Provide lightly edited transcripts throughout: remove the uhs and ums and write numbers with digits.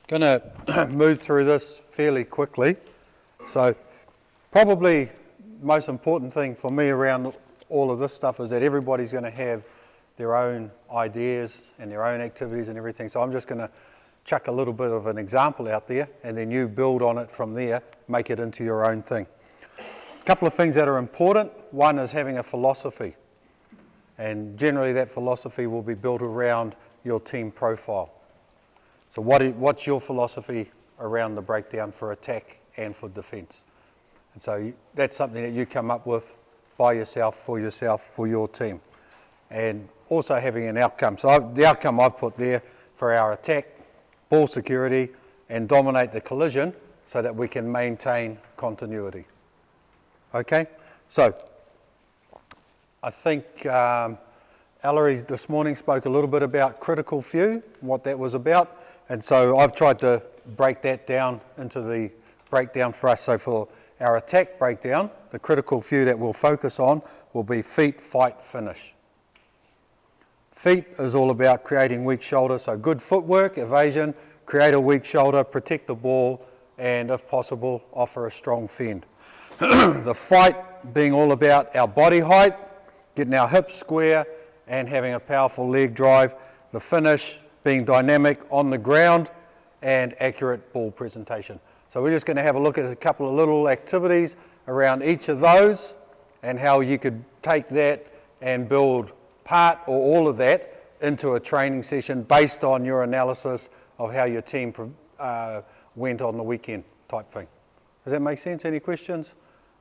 Going to move through this fairly quickly. So probably most important thing for me around all of this stuff is that everybody's going to have their own ideas and their own activities and everything. So I'm just going to chuck a little bit of an example out there, and then you build on it from there, make it into your own thing. A couple of things that are important. One is having a philosophy, and generally that philosophy will be built around your team profile. So what's your philosophy around the breakdown for attack and for defence? And so that's something that you come up with by yourself, for your team. And also having an outcome. So the outcome I've put there for our attack, ball security, and dominate the collision so that we can maintain continuity. Okay? So I think Ellery this morning spoke a little bit about critical few, what that was about. And so I've tried to break that down into the breakdown for us. So for our attack breakdown, the critical few that we'll focus on will be feet, fight, finish. Feet is all about creating weak shoulder, so good footwork, evasion, create a weak shoulder, protect the ball, and if possible, offer a strong fend. The fight being all about our body height, getting our hips square, and having a powerful leg drive. The finish being dynamic on the ground and accurate ball presentation. So we're just going to have a look at a couple of little activities around each of those and how you could take that and build part or all of that into a training session based on your analysis of how your team went on the weekend type thing. Does that make sense? Any questions?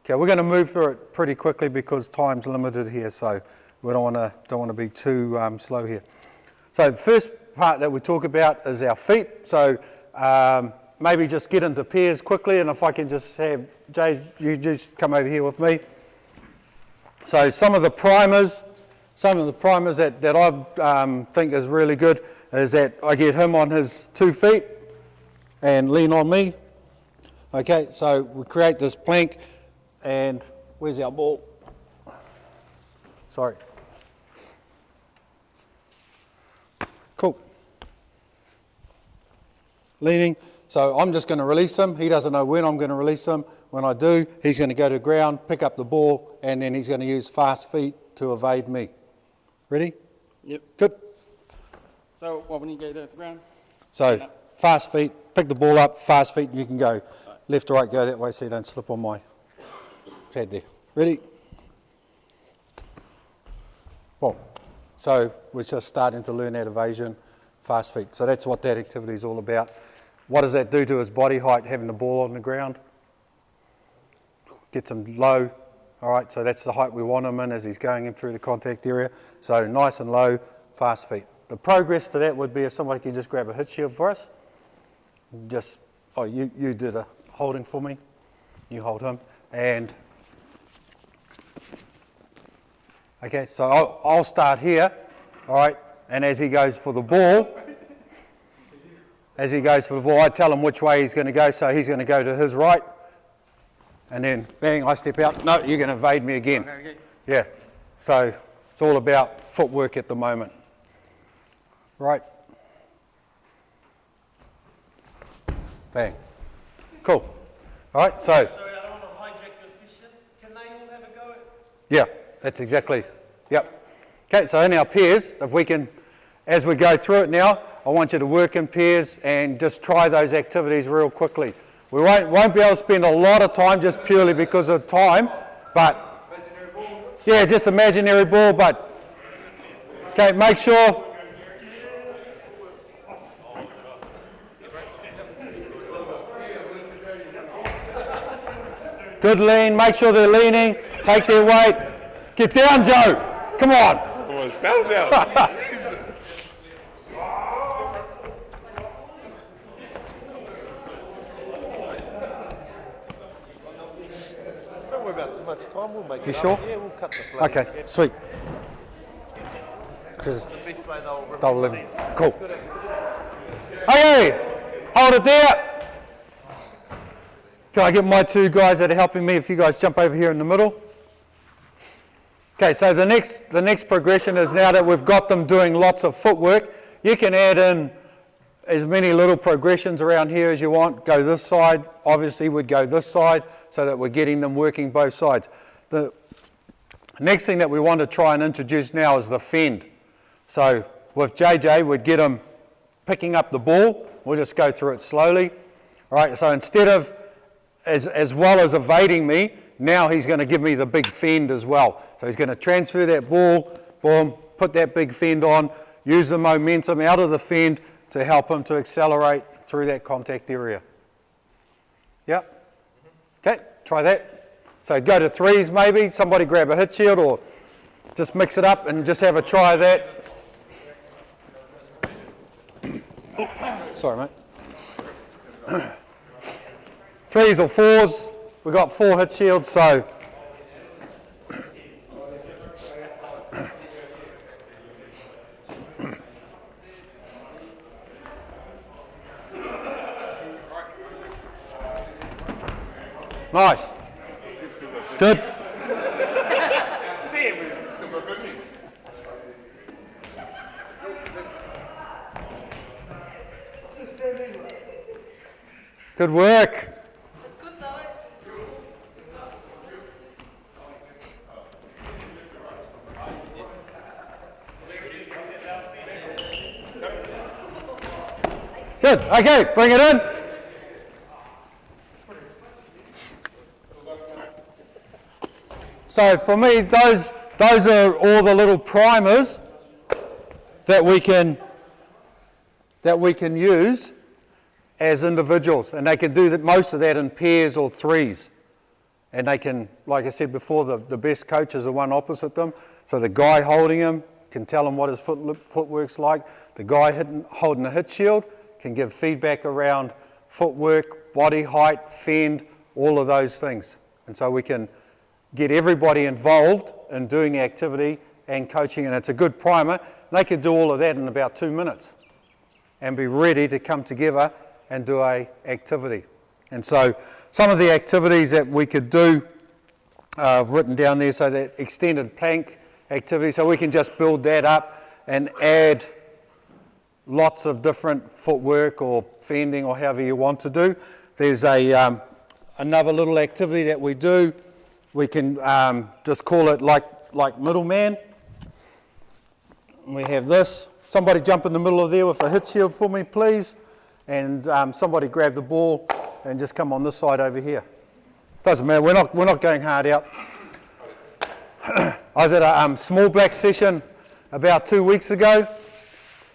Okay, we're going to move through it pretty quickly because time's limited here, so we don't want to be too slow here. So the first part that we talk about is our feet. So maybe just get into pairs quickly, and if I can just have Jay, you just come over here with me. So some of the primers that I think is really good is that I get him on his 2 feet and lean on me. Okay, so we create this plank, and where's our ball? Sorry. Cool. Leaning. So I'm just going to release him. He doesn't know when I'm going to release him. When I do, he's going to go to the ground, pick up the ball, and then he's going to use fast feet to evade me. Ready? Yep. Good. So when you go there to the ground? So fast feet, pick the ball up, fast feet, and you can go left to right, go that way so you don't slip on my pad there. Ready? Well, so we're just starting to learn that evasion, fast feet. So that's what that activity is all about. What does that do to his body height, having the ball on the ground? Gets him low. All right, so that's the height we want him in as he's going in through the contact area. So nice and low, fast feet. The progress to that would be if somebody can just grab a hit shield for us. Just, you did a holding for me. You hold him. And, okay, so I'll start here, all right, and as he goes for the ball, I tell him which way he's going to go, so he's going to go to his right. And then, bang, I step out. No, you're going to evade me again. Okay. Yeah. So it's all about footwork at the moment. Right. Bang. Cool. All right, so. Sorry, I don't want to hijack your session. Can they all have a go at? Yeah, that's exactly. Yep. Okay, so in our pairs, if we can, as we go through it now, I want you to work in pairs and just try those activities real quickly. We won't be able to spend a lot of time just purely because of time, but Imaginary ball? yeah, just imaginary ball, but okay, make sure. Good lean, make sure they're leaning, take their weight. Get down, Joe. Come on. Come on, fell down. Don't worry about too much time, we'll make it You up. sure? Yeah, we'll cut the play. Okay, sweet. Because The best way they'll they'll remember live. these. Cool. Good activity. Okay, hold it there. Can I get my 2 guys that are helping me, if you guys jump over here in the middle? Okay, so the next progression is now that we've got them doing lots of footwork, you can add in as many little progressions around here as you want. Go this side, obviously we'd go this side so that we're getting them working both sides. The next thing that we want to try and introduce now is the fend. So with JJ, we'd get him picking up the ball. We'll just go through it slowly. All right, so instead of as well as evading me, now he's going to give me the big fend as well. So he's going to transfer that ball, boom, put that big fend on, use the momentum out of the fend to help him to accelerate through that contact area. Yep. Okay, try that. So go to threes maybe, somebody grab a hit shield or just mix it up and just have a try of that. Sorry, mate. Threes or fours, we've got 4 hit shields, so nice. Good. Good work. Good. Okay, bring it in. So for me, those are all the little primers that we can use as individuals, and they can do that, most of that in pairs or threes. And they can, like I said before, the best coach is the one opposite them. So the guy holding him can tell him what his footwork's like. The guy holding a hit shield can give feedback around footwork, body height, fend, all of those things. And so we can get everybody involved in doing the activity and coaching, and it's a good primer. They could do all of that in about 2 minutes and be ready to come together and do a activity. And so some of the activities that we could do, I've written down there, so that extended plank activity, so we can just build that up and add lots of different footwork or fending or however you want to do. There's another little activity that we do. We can just call it like middleman. We have this. Somebody jump in the middle of there with a hit shield for me, please. And somebody grab the ball and just come on this side over here. Doesn't matter. We're not going hard out. I was at a small black session about 2 weeks ago,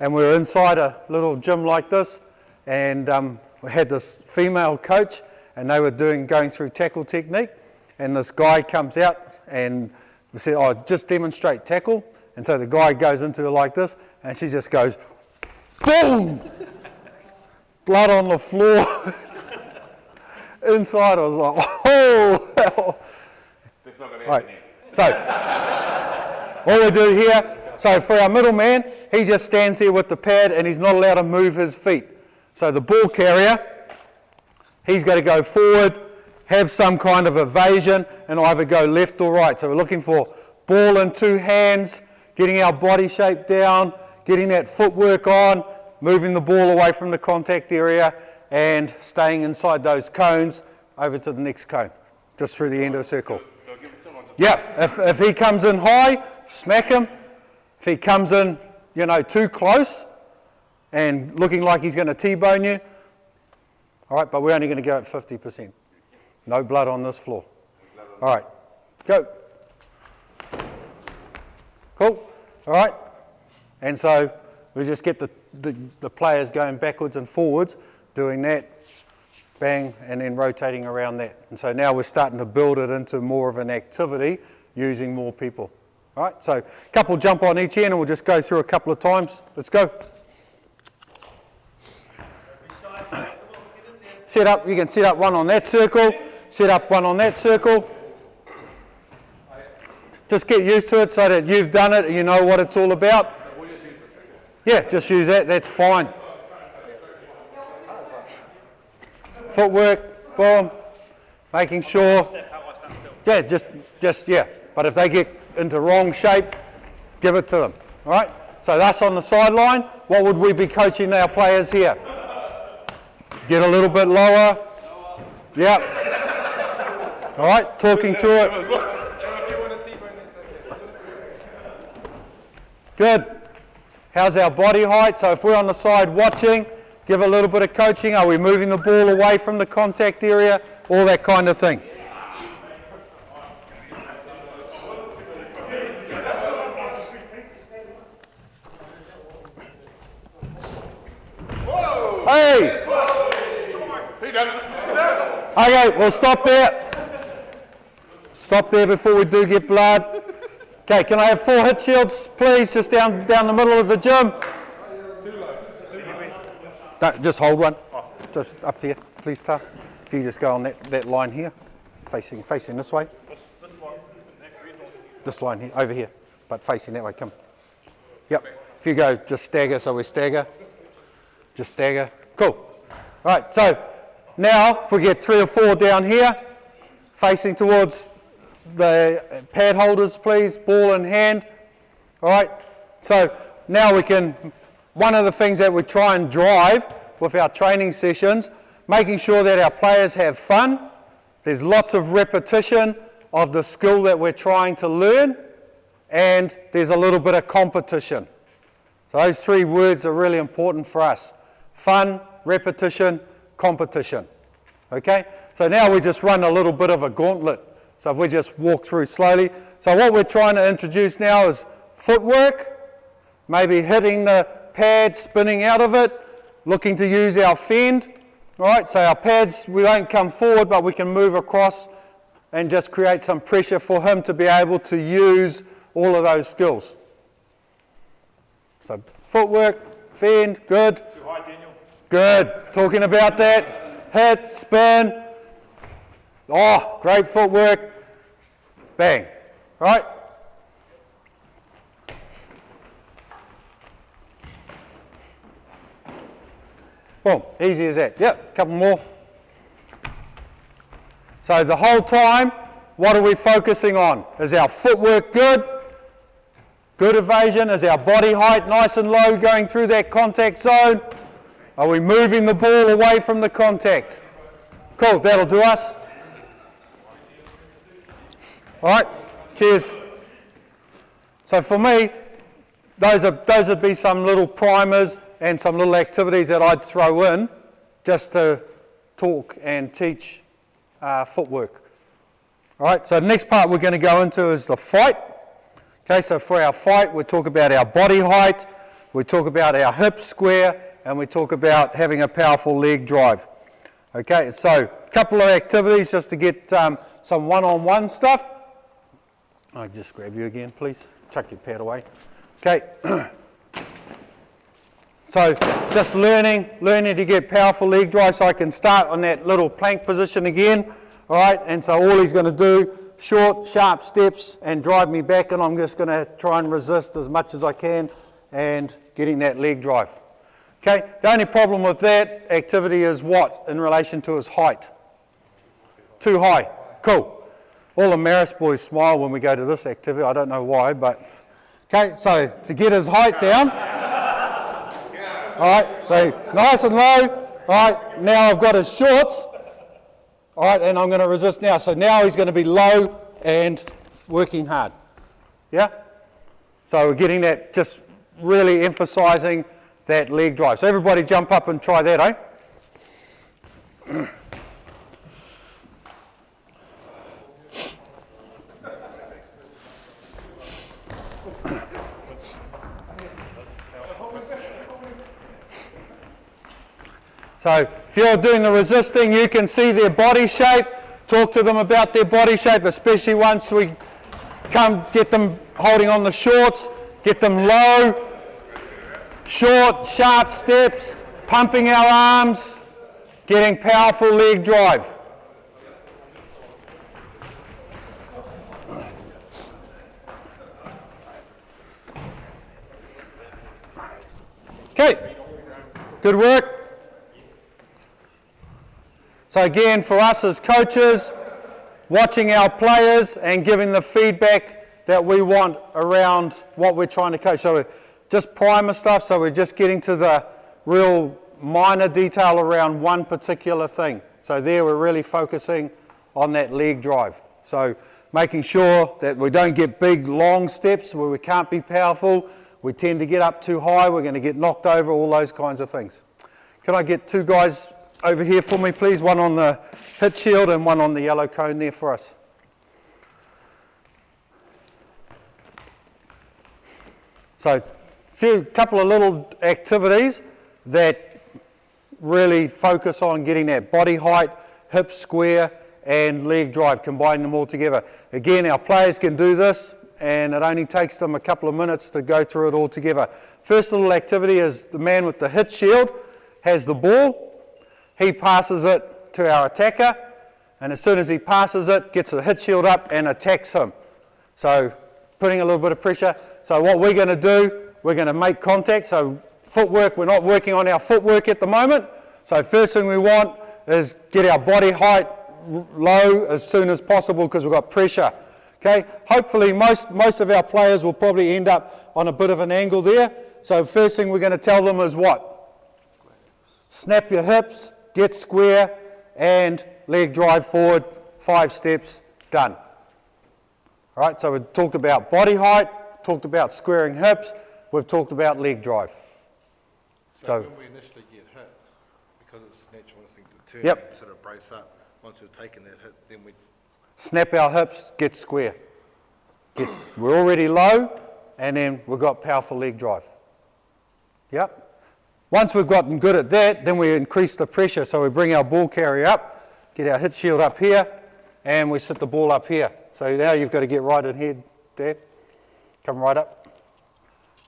and we were inside a little gym like this, and we had this female coach, and they were going through tackle technique, and this guy comes out and we said, "Oh, just demonstrate tackle." And so the guy goes into it like this, and she just goes, boom! Blood on the floor. Inside, I was like, oh! That's not going to Right. happen. So, all we do here, so for our middleman, he just stands there with the pad and he's not allowed to move his feet. So the ball carrier, he's got to go forward, have some kind of evasion, and either go left or right. So we're looking for ball in 2 hands, getting our body shape down, getting that footwork on, moving the ball away from the contact area, and staying inside those cones over to the next cone, just through the end of the circle. So give it someone just Yeah, if he comes in high, smack him. If he comes in, too close and looking like he's going to T-bone you, all right, but we're only going to go at 50%. No blood on this floor. All right, go. Cool, all right. And so we just get the players going backwards and forwards, doing that, bang, and then rotating around that. And so now we're starting to build it into more of an activity using more people. All right, so a couple jump on each end and we'll just go through a couple of times. Let's go. Set up, you can set up one on that circle, set up one on that circle. Just get used to it so that you've done it and you know what it's all about. Yeah, just use that, that's fine. Footwork, boom, making sure. Yeah, just yeah. But if they get into wrong shape, give it to them. All right. So that's on the sideline. What would we be coaching our players here? Get a little bit lower. Yep. All right, talking through it. Good. How's our body height? So if we're on the side watching, give a little bit of coaching. Are we moving the ball away from the contact area? All that kind of thing. Hey! He done it. Okay, we'll stop there. Stop there before we do get blood. Okay, can I have 4 hit shields, please, just down the middle of the gym? No, just hold one. Just up here, please, Tough. If you just go on that line here, facing this way. This line here, over here, but facing that way, come. Yep, if you go, just stagger, so we stagger. Just stagger, cool. All right, so now if we get 3 or 4 down here, facing towards the pad holders, please, ball in hand. All right, so now we can, one of the things that we try and drive with our training sessions, making sure that our players have fun. There's lots of repetition of the skill that we're trying to learn, and there's a little bit of competition. So those 3 words are really important for us. Fun, repetition, competition. Okay? So now we just run a little bit of a gauntlet. So if we just walk through slowly. So what we're trying to introduce now is footwork, maybe hitting the pad, spinning out of it, looking to use our fend. All right, so our pads, we don't come forward, but we can move across and just create some pressure for him to be able to use all of those skills. So footwork, fend, good. Too high, Daniel. Good, talking about that. Hit, spin. Oh, great footwork. Bang, right? Boom, easy as that. Yep, couple more. So the whole time, what are we focusing on? Is our footwork good? Good evasion? Is our body height nice and low going through that contact zone? Are we moving the ball away from the contact? Cool, that'll do us. All right, cheers. So for me, those would be some little primers and some little activities that I'd throw in just to talk and teach footwork. All right, so the next part we're going to go into is the fight. Okay, so for our fight, we talk about our body height, we talk about our hip square, and we talk about having a powerful leg drive. Okay, so a couple of activities just to get some one-on-one stuff. I'll just grab you again, please. Chuck your pad away. Okay. So just learning to get powerful leg drive, so I can start on that little plank position again. All right, and so all he's going to do, short, sharp steps and drive me back, and I'm just going to try and resist as much as I can and getting that leg drive. Okay, the only problem with that activity is what in relation to his height? Too high. Cool. All the Marist boys smile when we go to this activity. I don't know why, but okay, so to get his height down. All right, so nice and low. All right, now I've got his shorts. All right, and I'm going to resist now. So now he's going to be low and working hard. Yeah? So we're getting that, just really emphasizing that leg drive. So everybody jump up and try that, eh? So if you're doing the resisting, you can see their body shape. Talk to them about their body shape, especially once we come get them holding on the shorts, get them low, short, sharp steps, pumping our arms, getting powerful leg drive. Okay, good work. So again, for us as coaches, watching our players and giving the feedback that we want around what we're trying to coach. So just primer stuff, so we're just getting to the real minor detail around one particular thing. So there we're really focusing on that leg drive. So making sure that we don't get big long steps where we can't be powerful, we tend to get up too high, we're going to get knocked over, all those kinds of things. Can I get two guys over here for me please, one on the hit shield and one on the yellow cone there for us. So couple of little activities that really focus on getting that body height, hip square and leg drive, combining them all together. Again, our players can do this and it only takes them a couple of minutes to go through it all together. First little activity is the man with the hit shield has the ball, he passes it to our attacker, and as soon as he passes it, gets the hit shield up and attacks him. So putting a little bit of pressure. So what we're going to do, we're going to make contact. So footwork, we're not working on our footwork at the moment. So first thing we want is get our body height low as soon as possible because we've got pressure. Okay, hopefully most of our players will probably end up on a bit of an angle there. So first thing we're going to tell them is what? Snap your hips, get square, and leg drive forward, 5 steps, done. All right, so we've talked about body height, talked about squaring hips, we've talked about leg drive. So when we initially get hit, because it's a natural instinct to turn Yep. and sort of brace up, once we've taken that hit, then we Snap our hips, get square. We're already low, and then we've got powerful leg drive. Yep. Once we've gotten good at that, then we increase the pressure. So we bring our ball carrier up, get our hit shield up here, and we sit the ball up here. So now you've got to get right in here, Dad. Come right up.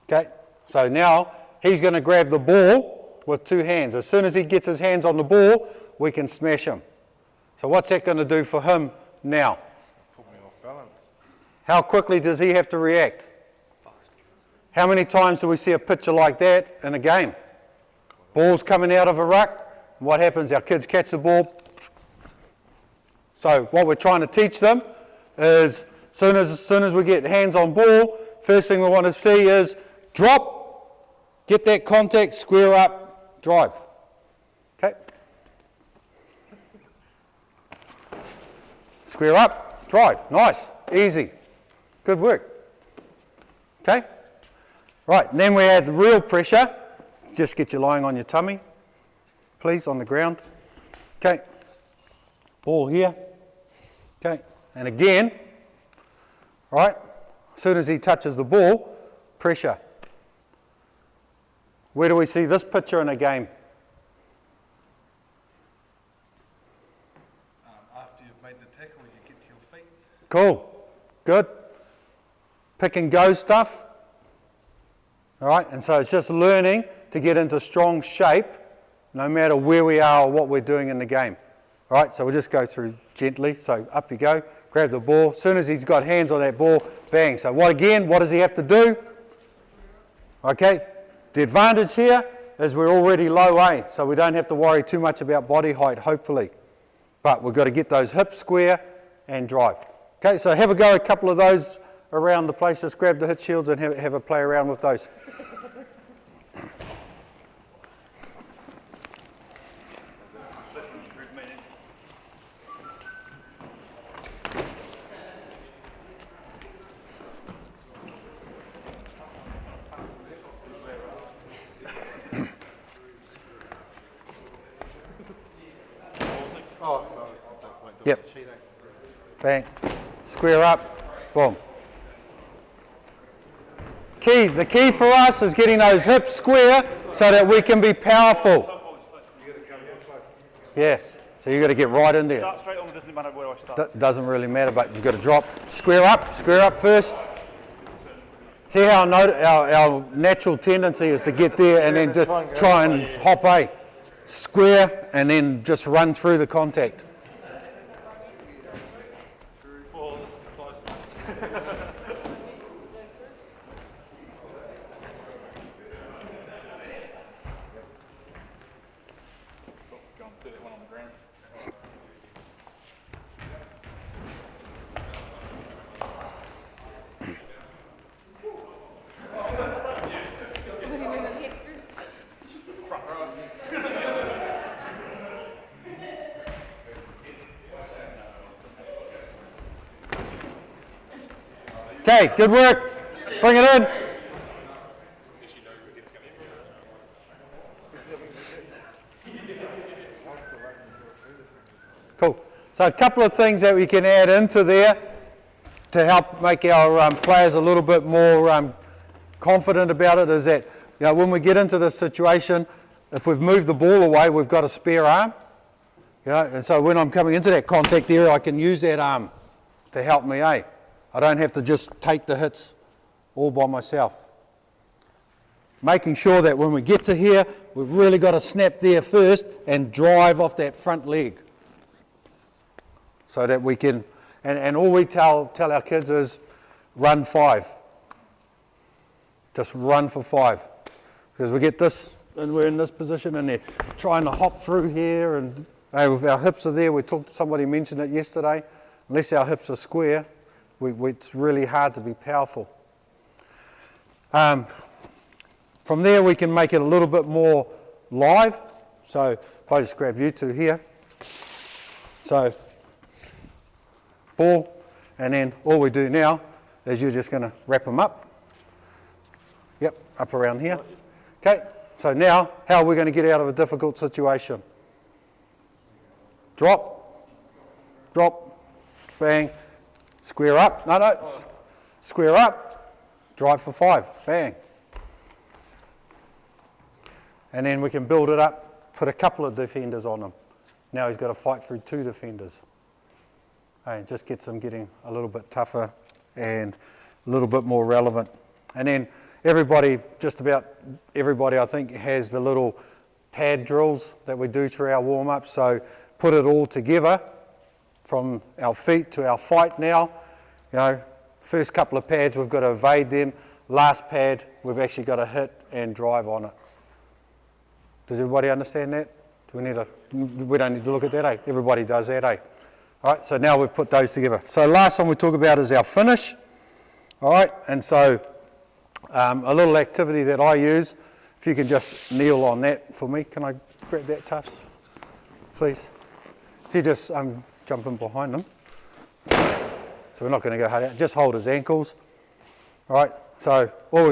Okay. So now he's going to grab the ball with 2 hands. As soon as he gets his hands on the ball, we can smash him. So what's that going to do for him now? put me off balance. How quickly does he have to react? How many times do we see a picture like that in a game? Ball's coming out of a ruck. What happens? Our kids catch the ball. So what we're trying to teach them is as soon as we get hands on ball, first thing we want to see is drop, get that contact, square up, drive. Okay? Square up, drive. Nice, easy. Good work. Okay? Right, and then we add the real pressure. Just get you lying on your tummy, please, on the ground. Okay. Ball here. Okay. And again, right, as soon as he touches the ball, pressure. Where do we see this picture in a game? After you've made the tackle, you get to your feet. Cool. Good. Pick and go stuff. All right, and so it's just learning to get into strong shape no matter where we are or what we're doing in the game. All right, so we'll just go through gently. So up you go, grab the ball. As soon as he's got hands on that ball, bang. So what does he have to do? Okay, the advantage here is we're already low A, so we don't have to worry too much about body height, hopefully. But we've got to get those hips square and drive. Okay, so have a go, a couple of those around the place. Just grab the hit shields and have a play around with those. Oh, no, don't do Yep. it. Cheating. Bang. Square up. Boom. The key for us is getting those hips square so that we can be powerful. Yeah. So you've got to get right in there. Start straight on, it doesn't matter where I start. Doesn't really matter, but you've got to drop. Square up first. See how our natural tendency is to get there and then just try and hop A. Square and then just run through the contact. Oh, this is close. Go and do that one on the ground. What do you mean the head first? Okay, good work. Bring it in. Cool. So a couple of things that we can add into there to help make our players a little bit more confident about it is that, you know, when we get into this situation, if we've moved the ball away, we've got a spare arm. You know, and so when I'm coming into that contact area, I can use that arm to help me, I don't have to just take the hits all by myself. Making sure that when we get to here, we've really got to snap there first and drive off that front leg. So that we can, and all we tell our kids is run 5. Just run for 5. Because we get this, and we're in this position, and they're trying to hop through here, and if our hips are there, somebody mentioned it yesterday, unless our hips are square, it's really hard to be powerful. From there, we can make it a little bit more live. So if I just grab you two here. So ball, and then all we do now is you're just going to wrap them up. Yep, up around here. Okay, so now how are we going to get out of a difficult situation? Drop, drop, bang, square up, square up, drive for 5, bang. And then we can build it up, put a couple of defenders on him. Now he's got to fight through 2 defenders. And it just gets them getting a little bit tougher and a little bit more relevant. And then everybody, just about everybody I think, has the little pad drills that we do through our warm-up. So put it all together from our feet to our fight now. You know, first couple of pads we've got to evade them. Last pad we've actually got to hit and drive on it. Does everybody understand that? We don't need to look at that, eh? Everybody does that, eh? All right, so now we've put those together. So last one we talk about is our finish. All right, and so a little activity that I use, if you can just kneel on that for me. Can I grab that, Tufts, please? If you just jump in behind them. So we're not going to go hard out. Just hold his ankles. All right, so all